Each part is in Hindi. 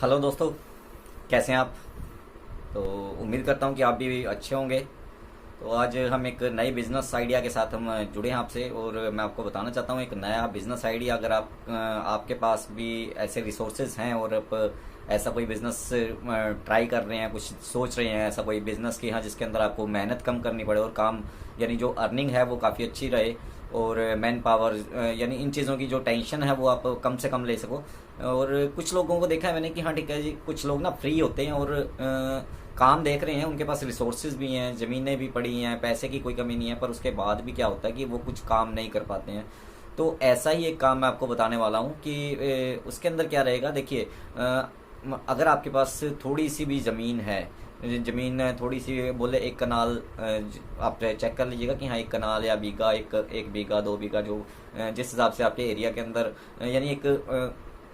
हेलो दोस्तों, कैसे हैं आप। तो उम्मीद करता हूं कि आप भी अच्छे होंगे। तो आज हम एक नए बिजनेस आइडिया के साथ हम जुड़े हैं आपसे, और मैं आपको बताना चाहता हूं एक नया बिजनेस आइडिया। अगर आपके पास भी ऐसे रिसोर्सेज हैं और आप ऐसा कोई बिजनेस ट्राई कर रहे हैं, कुछ सोच रहे हैं, ऐसा कोई बिजनेस की हाँ जिसके अंदर आपको मेहनत कम करनी पड़े और काम यानी जो अर्निंग है वो काफ़ी अच्छी रहे, और मैन पावर यानी इन चीज़ों की जो टेंशन है वो आप कम से कम ले सको। और कुछ लोगों को देखा है मैंने कि हाँ ठीक है जी, कुछ लोग ना फ्री होते हैं और काम देख रहे हैं, उनके पास रिसोर्सेज भी हैं, ज़मीनें भी पड़ी हैं, पैसे की कोई कमी नहीं है, पर उसके बाद भी क्या होता है कि वो कुछ काम नहीं कर पाते हैं। तो ऐसा ही एक काम मैं आपको बताने वाला हूँ कि उसके अंदर क्या रहेगा। देखिए, अगर आपके पास थोड़ी सी भी ज़मीन है, ज़मीन थोड़ी सी बोले एक कनाल, आप चेक कर लीजिएगा कि हाँ एक कनाल या बीघा, एक बीघा, 2 बीघा, जो जिस हिसाब से आपके एरिया के अंदर यानी एक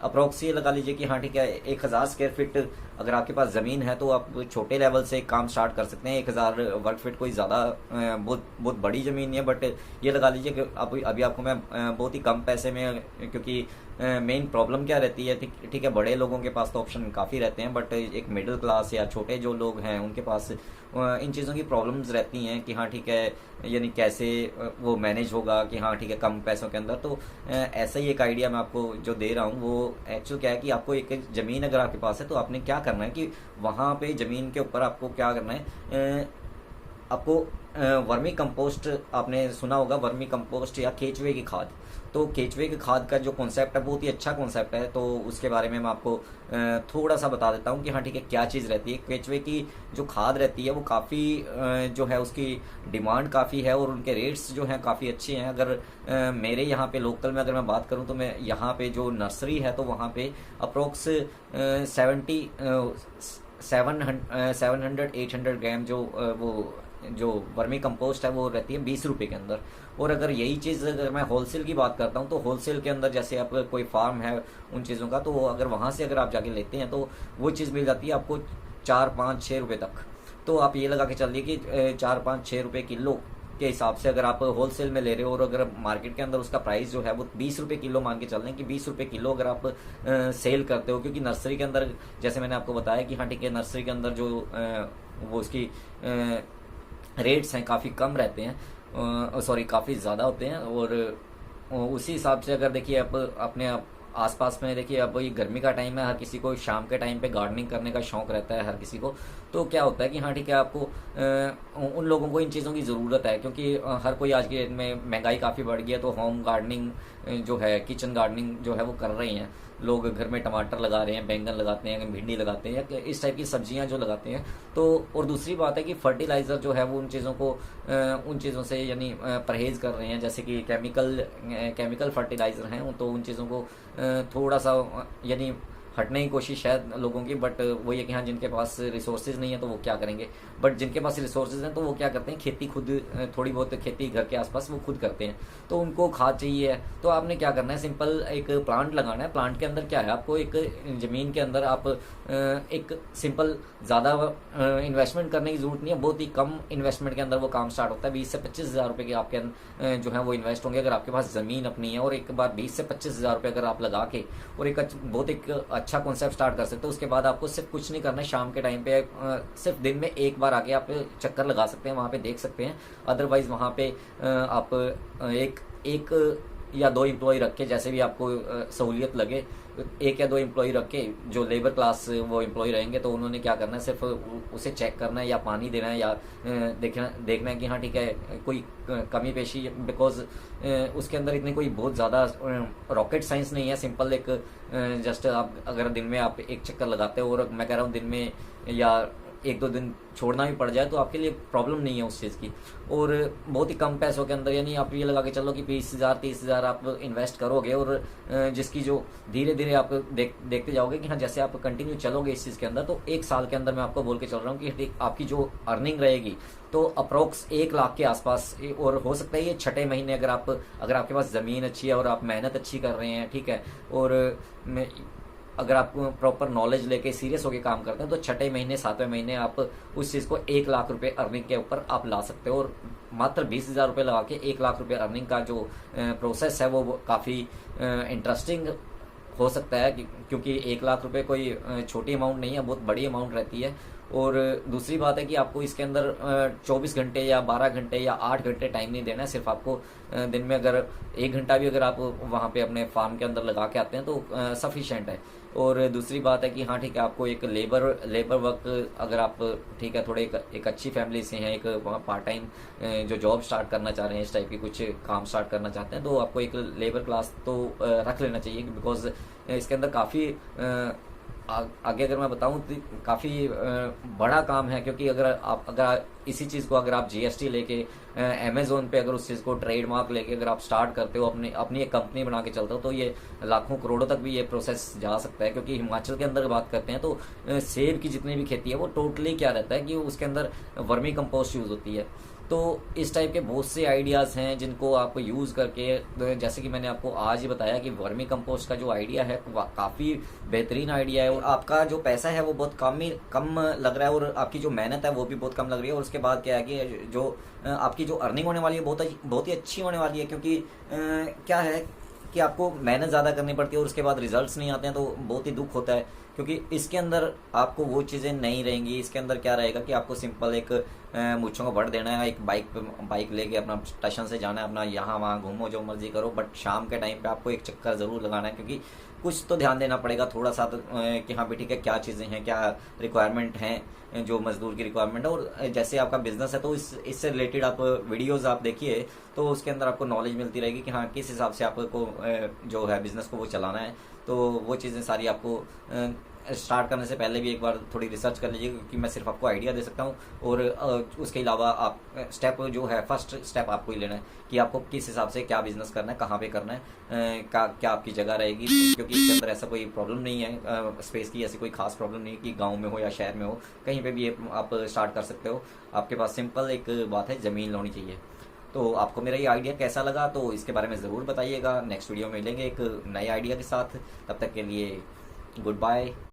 अप्रोक्स ये लगा लीजिए कि हाँ ठीक है 1000 स्क्वायर फीट अगर आपके पास ज़मीन है तो आप छोटे लेवल से काम स्टार्ट कर सकते हैं। 1000 वर्ग फीट कोई ज़्यादा बहुत बहुत बड़ी ज़मीन नहीं है, बट ये लगा लीजिए कि अभी आपको मैं बहुत ही कम पैसे में, क्योंकि मेन प्रॉब्लम क्या रहती है, ठीक है बड़े लोगों के पास तो ऑप्शन काफ़ी रहते हैं, बट एक मिडिल क्लास या छोटे जो लोग हैं उनके पास इन चीज़ों की प्रॉब्लम्स रहती हैं कि हाँ ठीक है यानी कैसे वो मैनेज होगा कि हाँ ठीक है कम पैसों के अंदर। तो ऐसा ही एक आइडिया मैं आपको जो दे रहा हूँ वो एक्चुअल क्या है कि आपको एक ज़मीन अगर आपके पास है तो आपने क्या करना है कि वहाँ पे ज़मीन के ऊपर आपको क्या करना है, आपको वर्मी कंपोस्ट, आपने सुना होगा वर्मी कंपोस्ट या केचुए की खाद। तो केचुए की खाद का जो कॉन्सेप्ट है बहुत ही अच्छा कॉन्सेप्ट है, तो उसके बारे में मैं आपको थोड़ा सा बता देता हूँ कि हाँ ठीक है क्या चीज़ रहती है। केचुए की जो खाद रहती है वो काफ़ी जो है उसकी डिमांड काफ़ी है और उनके रेट्स जो हैं काफ़ी अच्छे हैं। अगर मेरे यहाँ पे लोकल में अगर मैं बात करूँ तो मैं यहाँ पे जो नर्सरी है तो वहाँ पे अप्रोक्स 700-800 ग्राम जो वो जो वर्मी कंपोस्ट है वो रहती है 20 रुपये के अंदर। और अगर यही चीज़ अगर मैं होलसेल की बात करता हूँ तो होलसेल के अंदर जैसे आप कोई फार्म है उन चीज़ों का, तो अगर वहाँ से अगर आप जाके लेते हैं तो वो चीज़ मिल जाती है आपको 4-5-6 रुपये तक। तो आप ये लगा के चलिए कि 4-5-6 रुपये किलो के हिसाब से अगर आप होलसेल में ले रहे हो, और अगर मार्केट के अंदर उसका प्राइस जो है वो 20 रुपये किलो मान के चल रहे हैं कि 20 रुपये किलो अगर आप सेल करते हो, क्योंकि नर्सरी के अंदर जैसे मैंने आपको बताया कि हाँ ठीक है नर्सरी के अंदर जो वो उसकी रेट्स हैं काफ़ी कम रहते हैं, सॉरी काफ़ी ज़्यादा होते हैं। और उसी हिसाब से अगर देखिए आप अपने आसपास में देखिए, अब ये गर्मी का टाइम है, हर किसी को शाम के टाइम पे गार्डनिंग करने का शौक रहता है हर किसी को। तो क्या होता है कि हाँ ठीक है आपको उन लोगों को इन चीज़ों की ज़रूरत है, क्योंकि हर कोई आज के डेट में महंगाई काफ़ी बढ़ गई है, तो होम गार्डनिंग जो है, किचन गार्डनिंग जो है वो कर रहे हैं लोग। घर में टमाटर लगा रहे हैं, बैंगन लगाते हैं, भिंडी लगाते हैं, या इस टाइप की सब्जियां जो लगाते हैं। तो और दूसरी बात है कि फर्टिलाइज़र जो है वो उन चीज़ों को उन चीज़ों से यानी परहेज़ कर रहे हैं, जैसे कि केमिकल फर्टिलाइज़र हैं, तो उन चीज़ों को थोड़ा सा यानी हटने की कोशिश है लोगों की। बट वो ये कि हाँ जिनके पास रिसोर्सेज नहीं है तो वो क्या करेंगे, बट जिनके पास रिसोर्सेज हैं तो वो क्या करते हैं, खेती खुद थोड़ी बहुत खेती घर के आसपास वो खुद करते हैं। तो उनको खाद चाहिए है, तो आपने क्या करना है, सिंपल एक प्लांट लगाना है। प्लांट के अंदर क्या है, आपको एक ज़मीन के अंदर आप एक सिंपल ज़्यादा इन्वेस्टमेंट करने की ज़रूरत नहीं है, बहुत ही कम इन्वेस्टमेंट के अंदर वो काम स्टार्ट होता है। 20 से 25 हज़ार रुपये के आपके जो है वो इन्वेस्ट होंगे अगर आपके पास ज़मीन अपनी है, और एक बार 20 से 25 हज़ार रुपये अगर आप लगा के और एक बहुत एक अच्छा कॉन्सेप्ट स्टार्ट कर सकते हो। उसके बाद आपको सिर्फ कुछ नहीं करना है, शाम के टाइम पे सिर्फ दिन में एक बार आके आप चक्कर लगा सकते हैं, वहाँ पे देख सकते हैं। अदरवाइज वहाँ पे आप एक एक या दो एम्प्लॉय रख के, जैसे भी आपको सहूलियत लगे, 1 या 2 एम्प्लॉय रख के जो लेबर क्लास वो एम्प्लॉय रहेंगे, तो उन्होंने क्या करना है, सिर्फ उसे चेक करना है या पानी देना है या देखना है कि हाँ ठीक है कोई कमी पेशी, बिकॉज उसके अंदर इतनी कोई बहुत ज़्यादा रॉकेट साइंस नहीं है। सिंपल एक जस्ट आप अगर दिन में आप एक चक्कर लगाते हो, और मैं कह रहा हूँ दिन में या 1-2 दिन छोड़ना भी पड़ जाए तो आपके लिए प्रॉब्लम नहीं है उस चीज़ की, और बहुत ही कम पैसों के अंदर, यानी आप ये लगा के चलो कि 20 हज़ार 30 हज़ार आप इन्वेस्ट करोगे, और जिसकी जो धीरे धीरे आप देखते जाओगे कि हाँ जैसे आप कंटिन्यू चलोगे इस चीज़ के अंदर, तो 1 साल के अंदर मैं आपको बोल के चल रहा हूँ कि आपकी जो अर्निंग रहेगी तो अप्रोक्स 1 लाख के आसपास। और हो सकता है ये छठे महीने अगर आपके पास ज़मीन अच्छी है और आप मेहनत अच्छी कर रहे हैं, ठीक है, और अगर आप प्रॉपर नॉलेज लेके सीरियस होकर काम करते हैं तो छठे महीने 7वें महीने आप उस चीज़ को 1 लाख रुपए अर्निंग के ऊपर आप ला सकते हो। और मात्र 20 हज़ार रुपये लगा के 1 लाख रुपए अर्निंग का जो प्रोसेस है वो काफ़ी इंटरेस्टिंग हो सकता है क्योंकि 1 लाख रुपए कोई छोटी अमाउंट नहीं है, बहुत बड़ी अमाउंट रहती है। और दूसरी बात है कि आपको इसके अंदर 24 घंटे या 12 घंटे या 8 घंटे टाइम नहीं देना है। सिर्फ आपको दिन में अगर 1 घंटा भी अगर आप वहाँ पे अपने फार्म के अंदर लगा के आते हैं तो सफिशेंट है। और दूसरी बात है कि हाँ ठीक है, आपको एक लेबर वर्क अगर आप ठीक है थोड़े एक अच्छी फैमिली से हैं, एक वहाँ पार्ट टाइम जो जॉब स्टार्ट करना चाह रहे हैं, इस टाइप की कुछ काम स्टार्ट करना चाहते हैं, तो आपको एक लेबर क्लास तो रख लेना चाहिए। बिकॉज इसके अंदर काफ़ी आगे अगर मैं बताऊं तो काफ़ी बड़ा काम है। क्योंकि अगर इसी चीज़ को अगर आप जीएसटी लेके अमेजोन पे अगर उस चीज़ को ट्रेडमार्क लेके अगर आप स्टार्ट करते हो, अपनी एक कंपनी बना के चलते हो, तो ये लाखों करोड़ों तक भी ये प्रोसेस जा सकता है। क्योंकि हिमाचल के अंदर बात करते हैं तो सेब की जितनी भी खेती है वो टोटली क्या रहता है कि उसके अंदर वर्मी कंपोस्ट यूज़ होती है। तो इस टाइप के बहुत से आइडियाज़ हैं जिनको आप यूज़ करके, जैसे कि मैंने आपको आज ही बताया कि वर्मी कंपोस्ट का जो आइडिया है काफ़ी बेहतरीन आइडिया है। और आपका जो पैसा है वो बहुत कम लग रहा है, और आपकी जो मेहनत है वो भी बहुत कम लग रही है। और उसके बाद क्या है कि जो आपकी जो अर्निंग होने वाली है बहुत ही अच्छी होने वाली है। क्योंकि क्या है कि आपको मेहनत ज़्यादा करनी पड़ती है और उसके बाद रिजल्ट्स नहीं आते हैं, तो बहुत ही दुख होता है। क्योंकि इसके अंदर आपको वो चीज़ें नहीं रहेंगी। इसके अंदर क्या रहेगा कि आपको सिंपल एक मूंछों को भर देना है, एक बाइक लेके अपना स्टेशन से जाना है, अपना यहाँ वहाँ घूमो जो मर्जी करो, बट शाम के टाइम पे आपको एक चक्कर ज़रूर लगाना है। क्योंकि कुछ तो ध्यान देना पड़ेगा थोड़ा सा तो, कि हाँ भी ठीक है क्या चीज़ें हैं, क्या रिक्वायरमेंट हैं जो मजदूर की रिक्वायरमेंट है। और जैसे आपका बिजनेस है तो इससे रिलेटेड आप वीडियोस आप देखिए, तो उसके अंदर आपको नॉलेज मिलती रहेगी कि हाँ किस हिसाब से आपको जो है बिजनेस को वो चलाना है। तो वो चीज़ें सारी आपको स्टार्ट करने से पहले भी एक बार थोड़ी रिसर्च कर लीजिए, क्योंकि मैं सिर्फ आपको आइडिया दे सकता हूँ। और उसके अलावा आप स्टेप जो है फर्स्ट स्टेप आपको ही लेना है कि आपको किस हिसाब से क्या बिजनेस करना है, कहाँ पे करना है, क्या आपकी जगह रहेगी। क्योंकि इसके अंदर ऐसा कोई प्रॉब्लम नहीं है, स्पेस की ऐसी कोई खास प्रॉब्लम नहीं है कि गाँव में हो या शहर में हो, कहीं पर भी आप स्टार्ट कर सकते हो। आपके पास सिंपल एक बात है, ज़मीन होनी चाहिए। तो आपको मेरा ये आइडिया कैसा लगा तो इसके बारे में ज़रूर बताइएगा। नेक्स्ट वीडियो में मिलेंगे एक नए आइडिया के साथ, तब तक के लिए गुड बाय।